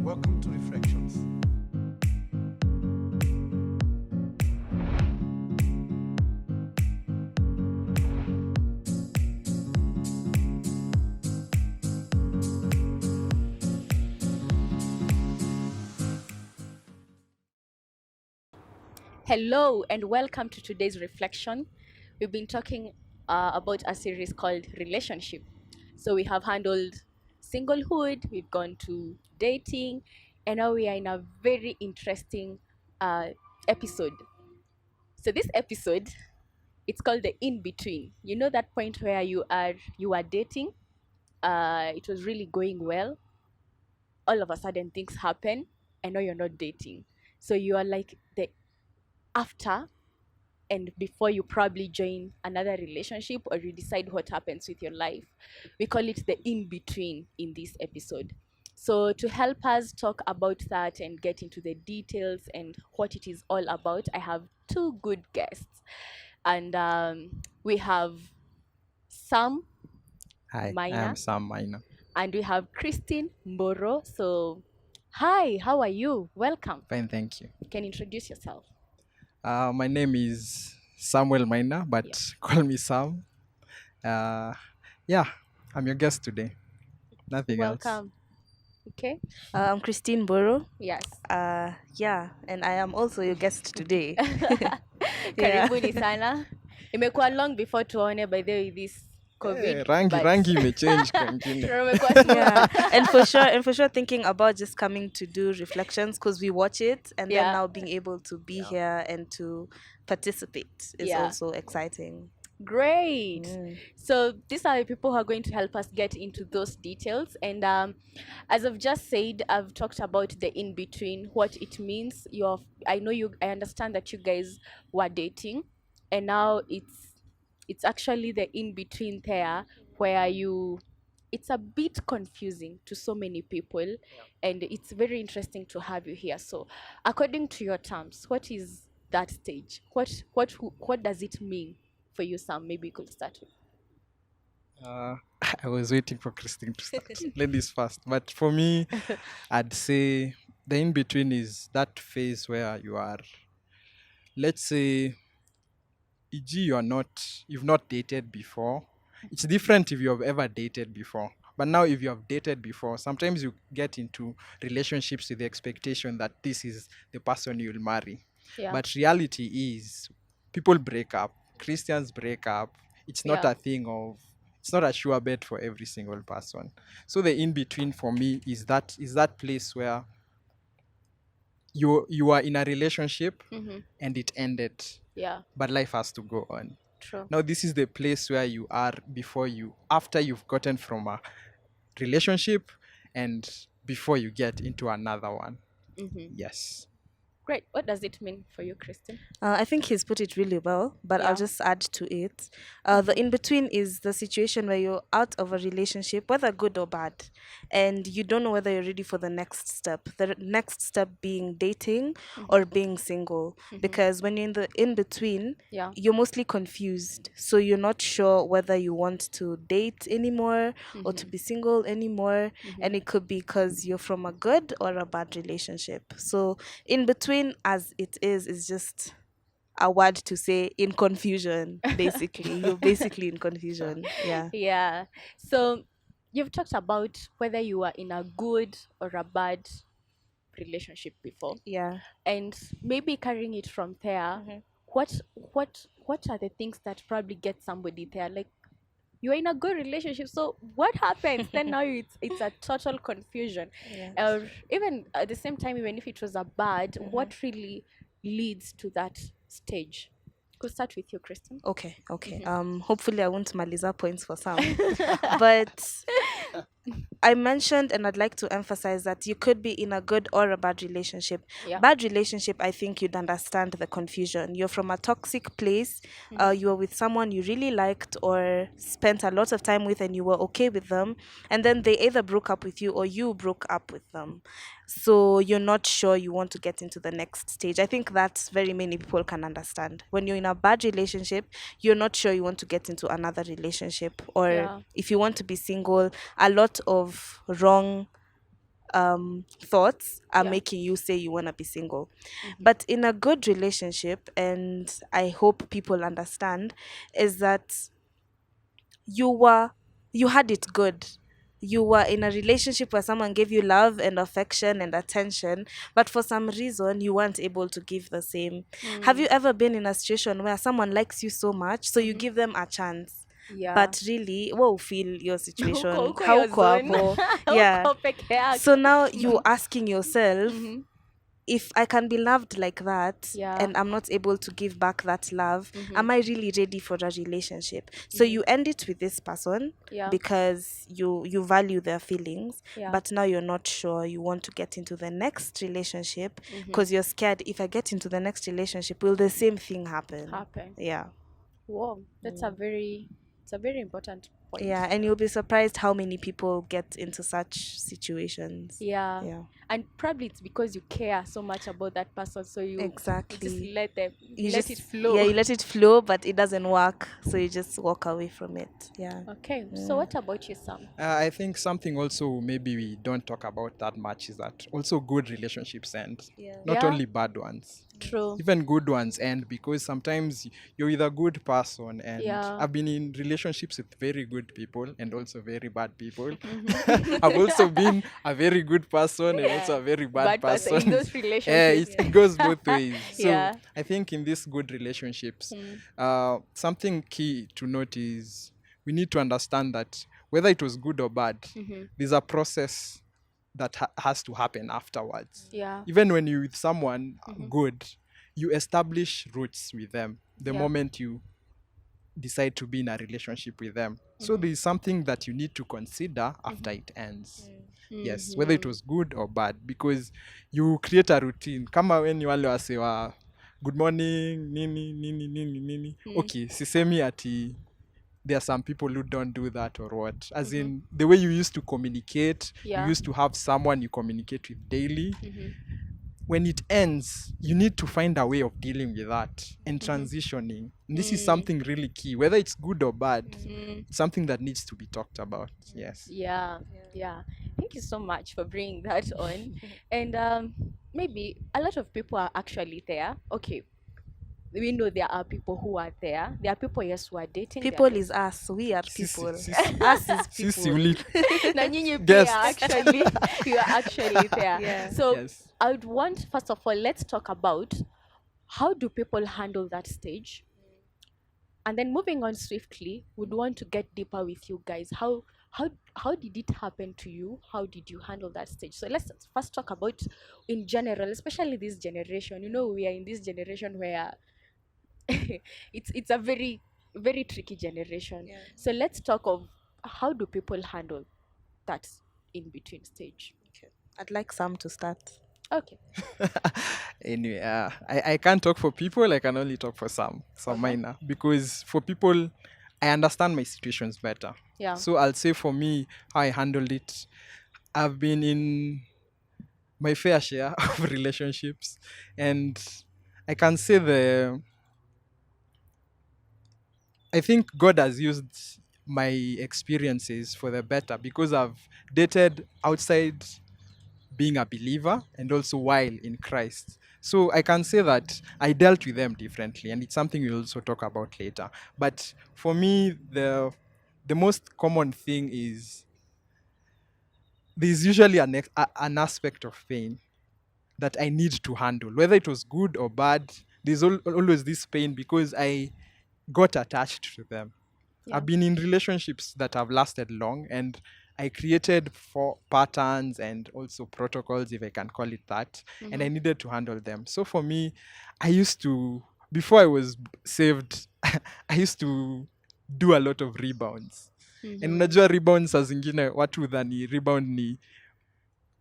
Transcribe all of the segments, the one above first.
Welcome to Reflections. Hello and welcome to today's reflection. We've been talking about a series called Relationship. So we have handled singlehood, we've gone to dating, and now we are in a very interesting episode. So this episode, it's called the in between. You know that point where you are dating, it was really going well. All of a sudden things happen, and now you're not dating. So you are like the after and before you probably join another relationship or you decide what happens with your life. We call it the in between in this episode. So, to help us talk about that and get into the details and what it is all about, I have two good guests. And we have Sam Hi, I am Maina Sam Maina. and we have Christine Mburu. So, hi, how are you? Welcome. Fine, thank you. You can introduce yourself. My name is Samuel Maina, but Yeah. call me Sam. Uh, yeah, I'm your guest today. Nothing else. Welcome. Okay. I'm Christine Mburu. Yes. Yeah, and I am also your guest today. Yeah. Karibuni sana. Imekuwa long before tuone by the way this COVID. Rangi imechange kwengine. Tumekuwa smooth. Yeah, and for sure, thinking about just coming to do reflections because we watch it, and Yeah. then now being able to be here and to participate is Yeah. also exciting. Great. Mm. So these are the people who are going to help us get into those details. And as I've just said, I've talked about the in between, what it means. I understand that you guys were dating, and now it's actually the in between there where it's a bit confusing to so many people, and it's very interesting to have you here. So, according to your terms, what is that stage? What does it mean for you, Sam? Maybe you could start with. Uh, I was waiting for Christine to start. Ladies first. But for me, I'd say the in between is that phase where you are, let's say, e.g., you've not dated before. It's different if you have ever dated before. But now if you have dated before, sometimes you get into relationships with the expectation that this is the person you'll marry. Yeah. But reality is people break up. Christians break up. It's not Yeah. a thing of it's not a sure bet for every single person. So the in between for me is that place where you are in a relationship Mm-hmm. and it ended, Yeah. but life has to go on. True. Now this is the place where you are after you've gotten from a relationship and before you get into another one. Mm-hmm. Yes. Great. What does it mean for you, Kristen? I think he's put it really well, but Yeah. I'll just add to it. The in between is the situation where you're out of a relationship, whether good or bad, and you don't know whether you're ready for the next step. The next step being dating or being single. Because when you're in the in between, Yeah. you're mostly confused. So you're not sure whether you want to date anymore or to be single anymore. And it could be because you're from a good or a bad relationship. So in between, as it is just a word to say in confusion, basically. You're basically in confusion. Yeah. Yeah. So you've talked about whether you are in a good or a bad relationship before, Yeah. and maybe carrying it from there. What are the things that probably get somebody there? Like you're in a good relationship, so what happens then? Now it's a total confusion. Yeah. Or even at the same time, even if it was a bad, what really leads to that stage? Could start with you, Kristen. Okay. Hopefully I won't maliza points for some. But I mentioned, and I'd like to emphasize that you could be in a good or a bad relationship. Yeah. Bad relationship, I think you'd understand the confusion. You're from a toxic place. You were with someone you really liked or spent a lot of time with, and you were okay with them. And then they either broke up with you or you broke up with them. So you're not sure you want to get into the next stage. I think that's very many people can understand. When you're in a bad relationship, you're not sure you want to get into another relationship. Or Yeah. if you want to be single, a lot of wrong thoughts are Yeah. making you say you want to be single. Mhm. But in a good relationship, and I hope people understand, is that you were you had it good. You were in a relationship where someone gave you love and affection and attention, but for some reason you weren't able to give the same. Have you Mm. ever been in a situation where someone likes you so much, so you Mhm. give them a chance, Yeah. but really, what feel your situation? Uko How your zone. hapo? Yeah. Uko peke So yako. now you Mhm. asking yourself, Mhm. if I can be loved like that Yeah. and I'm not able to give back that love, Mhm. am I really ready for a relationship? So Mhm. you end it with this person Yeah. because you value their feelings, Yeah. but now you're not sure you want to get into the next relationship Mhm. because you're scared, if I get into the next relationship, will the same thing happen? Happen. Yeah. Whoa, that's a very, it's a very important point. Yeah, and you'll be surprised how many people get into such situations. Yeah. Yeah. And probably it's because you care so much about that person, so you just Exactly. let them, You let it just, yeah, flow. you let it flow, but it doesn't work, so you just walk away from it. Yeah. Okay. So Mm. what about you, Sam? I think something also maybe we don't talk about that much is that also good relationships end, Yeah. not Yeah. only bad ones. True. Even good ones end because sometimes you're with a good person, and Yeah. I've been in relationships with very good people and also very bad people. Mhm. I've also been a very good person and Yeah. also a very bad Bad person in person. those Yeah, relationships. it goes both ways. So Yeah. I think in these good relationships, Mm. something key to note is we need to understand that whether it was good or bad, Mhm. there's a process that has to happen afterwards. Yeah. Even when you're with someone Mhm. good, you establish roots with them the Yeah. moment you decide to be in a relationship with them. So Mhm. there is something that you need to consider after Mhm. it ends. Yes, whether it Mhm. was good or bad, because you create a routine. Kama when you wale wasewa good morning, nini, nini, nini, nini. Mm. Okay, sisemi ati there are some people who don't do that or what. As Mhm. in the way you used to communicate, you Yeah. used to have someone you communicate with daily. Mhm. When it ends, you need to find a way of dealing with that and Mhm. transitioning. And this is Mm. something really key, whether it's good or bad. Mm. It's something that needs to be talked about. Yes. Yeah. Yeah. Thank you so much for bringing that on. And maybe a lot of people are actually there. Okay, we know there are people who are there. There are people, yes, who are dating. There are People people. is us. We are Sisi, people. sisi, Us is sisi, people. Na nyinyi pia guests. actually, you are actually there. Yeah. So Yes. I would want, first of all, let's talk about how do people handle that stage, and then moving on swiftly, would want to get deeper with you guys. How did it happen to you? How did you handle that stage? So let's first talk about in general, especially this generation. You know, we are in this generation where it's a very, very tricky generation. Yeah. So let's talk of how do people handle that in between stage. Okay. I'd like Sam to start. Okay. Anyway, I can't talk for people. I can only talk for some Okay. minor, because for people, I understand my situations better. Yeah. So I'll say for me, how I handled it. I've been in my fair share of relationships, and I can say I think God has used my experiences for the better, because I've dated outside being a believer and also while in Christ. So I can say that I dealt with them differently, and it's something we'll also talk about later. But for me, the most common thing is there's usually an aspect of pain that I need to handle, whether it was good or bad. There's always this pain because I got attached to them. Yeah. I've been in relationships that have lasted long, and I created four patterns and also protocols, if I can call it that, and I Mhm. needed to handle them. So for me, I used to, before I was saved, I used to do a lot of rebounds. And Mhm. unajua rebounds saa zingine watu dhani rebound ni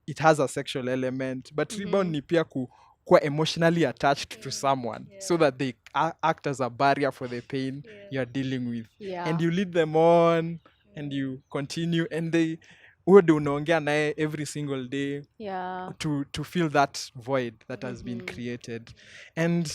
it has a sexual element, but rebound Mhm. ni pia kuwa emotionally attached to someone, so that they act as a barrier for the pain you're dealing with. Yeah. And you lead them on, and you continue, and they huo ndio unaongea naye every single day Yeah. to fill that void that has been Mhm. created. And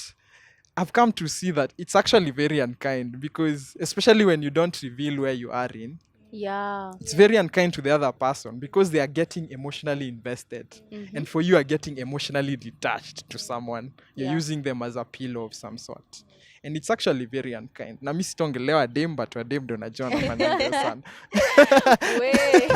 I've come to see that it's actually very unkind, because especially when you don't reveal where you are in, Yeah. It's very unkind to the other person because they are getting emotionally invested, and for you are getting emotionally detached to someone. You're Yeah. using them as a pillow of some sort, and it's actually very unkind. Na mi sitaongelewa dem, but wadem ndo najua wanafanyanga sana. Way.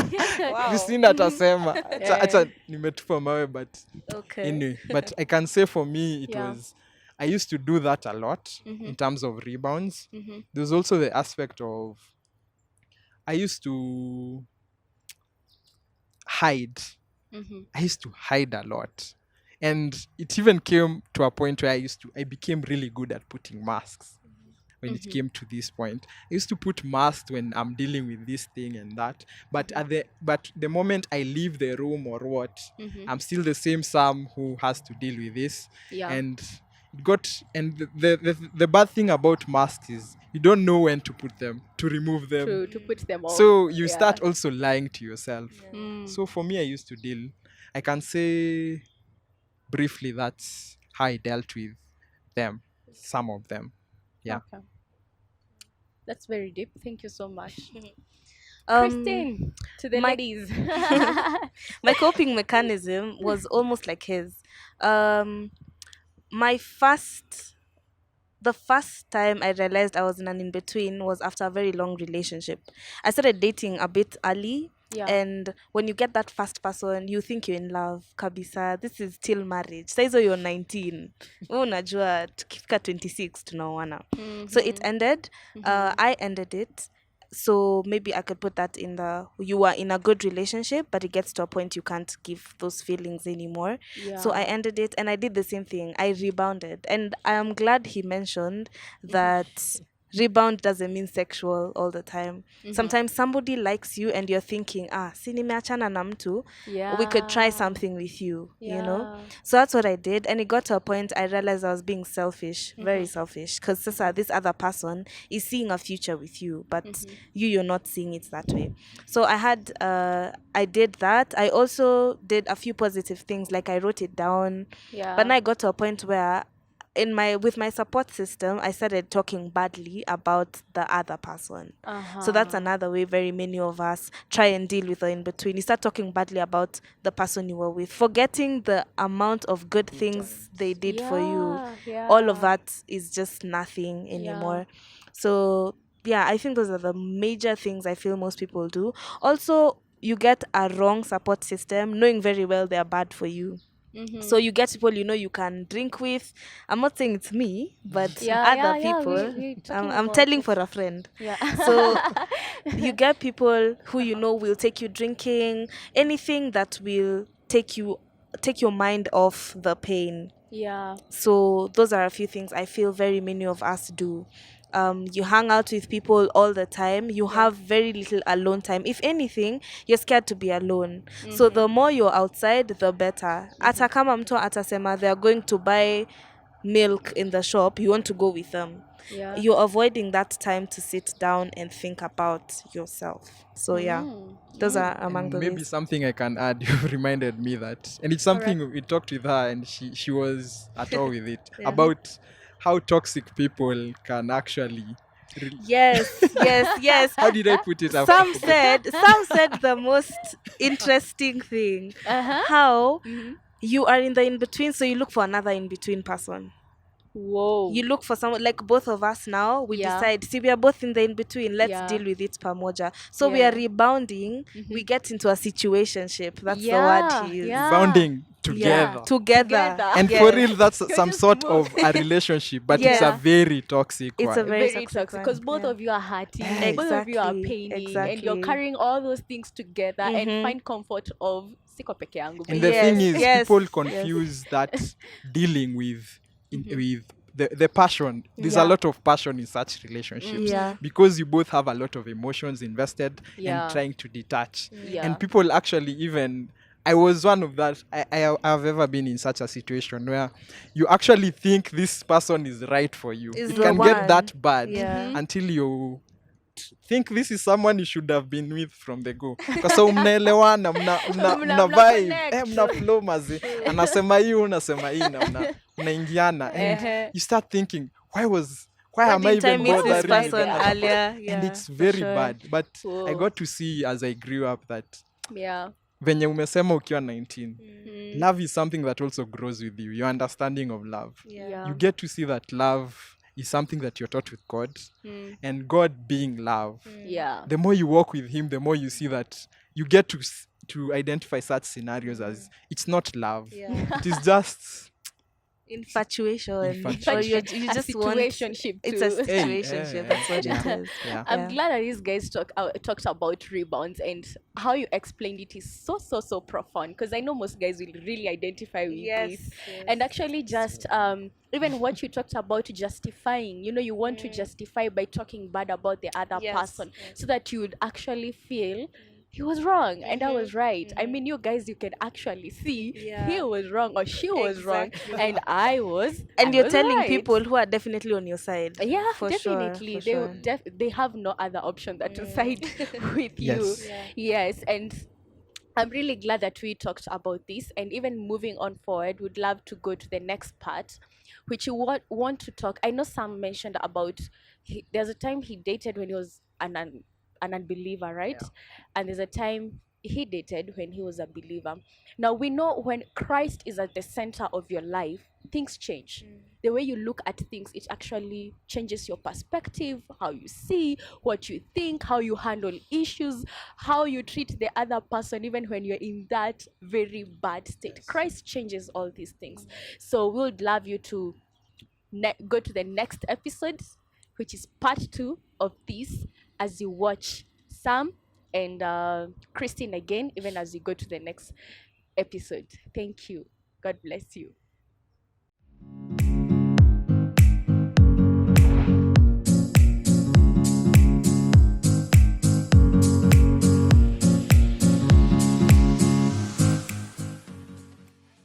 Wow. Christine atasema Yeah. acha nimetupa mawe, but Okay. anyway, but I can say for me it Yeah. was, I used to do that a lot in terms of rebounds. There's also the aspect of I used to hide. I used to hide a lot. And it even came to a point where I became really good at putting masks when it came to this point. I used to put masks when I'm dealing with this thing and that. But the moment I leave the room or what, I'm still the same Sam who has to deal with this. Yeah. And the bad thing about masks is you don't know when to put them, to remove them. To put them off. So you Yeah. start also lying to yourself. Mm. So for me, I used to deal, I can say briefly that's how I dealt with them, some of them. Yeah. Okay. That's very deep. Thank you so much. Um, Christine, to the my- ladies. my coping mechanism was almost like his. The first time I realized I was in an in-between was after a very long relationship. I started dating a bit early. Yeah. And when you get that first person, you think you're in love. Kabisa, this is till marriage. Saizo you're 19. Unajua, tukifika 26 tunaoana. So it ended. I ended it. So maybe I could put that in you are in a good relationship, but it gets to a point you can't give those feelings anymore. Yeah. So I ended it, and I did the same thing. I rebounded. And I am glad he mentioned that rebound doesn't mean sexual all the time. Sometimes somebody likes you and you're thinking, si nimeachana na mtu, we could try something with you, you know? Yeah. So that's what I did. And it got to a point I realized I was being selfish, very selfish. Because this other person is seeing a future with you, but you're not seeing it that way. So I did that. I also did a few positive things, like I wrote it down. Yeah. But then I got to a point where with my support system, I started talking badly about the other person. So that's another way very many of us try and deal with the in-between. You start talking badly about the person you were with, forgetting the amount of good things they did for you. Yeah. All of that is just nothing anymore. So yeah, I think those are the major things I feel most people do. Also, you get a wrong support system, knowing very well they are bad for you. So you get people you can drink with. I'm not saying it's me, but other people. I'm telling for a friend. Yeah. So you get people who will take you drinking, anything that will take your mind off the pain. Yeah. So those are a few things I feel very many of us do. You hang out with people all the time. You have very little alone time. If anything, you're scared to be alone. So the more you're outside, the better. Ata kama mtu atasema they're going to buy milk in the shop, you want to go with them. Yeah. You're avoiding that time to sit down and think about yourself. So those are among the Maybe ways. something I can add. You reminded me that, and it's something we talked with her, and she was at all with it about how toxic people can actually. Yes. How did I put it? Some said the most interesting thing. How you are in the in-between, so you look for another in-between person. Whoa. You look for someone, like both of us now, we decide, see, we are both in the in-between, let's deal with it pamoja. So we are rebounding, we get into a situationship. That's the word he used. Bounding together. Together. And for real, that's some sort of a relationship, but it's a very toxic It's one. a very Very toxic toxic because both of you are hurting, both of you are paining, and you're carrying all those things together and find comfort of siko peke yangu. And the thing is, people confuse that dealing with the passion. There's a lot of passion in such relationships because you both have a lot of emotions invested and trying to detach. And people actually even, I was one of that. I have ever been in such a situation where you actually think this person is right for you. It can get that bad until you think this is someone you should have been with from the go. Kwa sababu mnaelewana, mna vibe, mna flow mazi. Anasema hii, unasema hii na mnaingiana. And you start thinking, why why Why am I didn't I even meet this bothering with the person other person? earlier? And Yeah, it's for very sure. bad. But I Whoa. got to see as I grew up that Yeah. venye umesema ukiwa 19, Mm. love is something that also grows with you, your understanding of love. Yeah. You get to see that love is something that you're taught with God, Mm. and God being love. Yeah. The more you walk with Him, the more you see that you get to identify such scenarios as it's not love. Yeah. It is just Infatuation. Or Infatuation. you A just want. situationship It's a too. situationship. That's what yeah, it is. yeah. I'm glad that these guys talked about rebounds, and how you explained it is so profound, because I know most guys will really identify with this. And actually, just even what you talked about justifying, you want to justify by talking bad about the other person, so that you would actually feel he was wrong and I was right. I mean, you guys, you can actually see he was wrong or she was wrong, and I was And you're was telling right. people who are definitely on your side. Yeah, for definitely. Sure, for sure. They have no other option than to side with you. Yes. Yes, and I'm really glad that we talked about this. And even moving on forward, would love to go to the next part, which you want to talk. I know Sam mentioned about there's a time he dated when he was an unbeliever, right? Yeah. And there's a time he dated when he was a believer. Now we know when Christ is at the center of your life, things change. The way you look at things, it actually changes your perspective, how you see, what you think, how you handle issues, how you treat the other person, even when you're in that very bad state. Yes. Christ changes all these things. So we would love you to go to the next episode, which is part 2 of this, as you watch Sam and Christine again, even as you go to the next episode. Thank you. God bless you.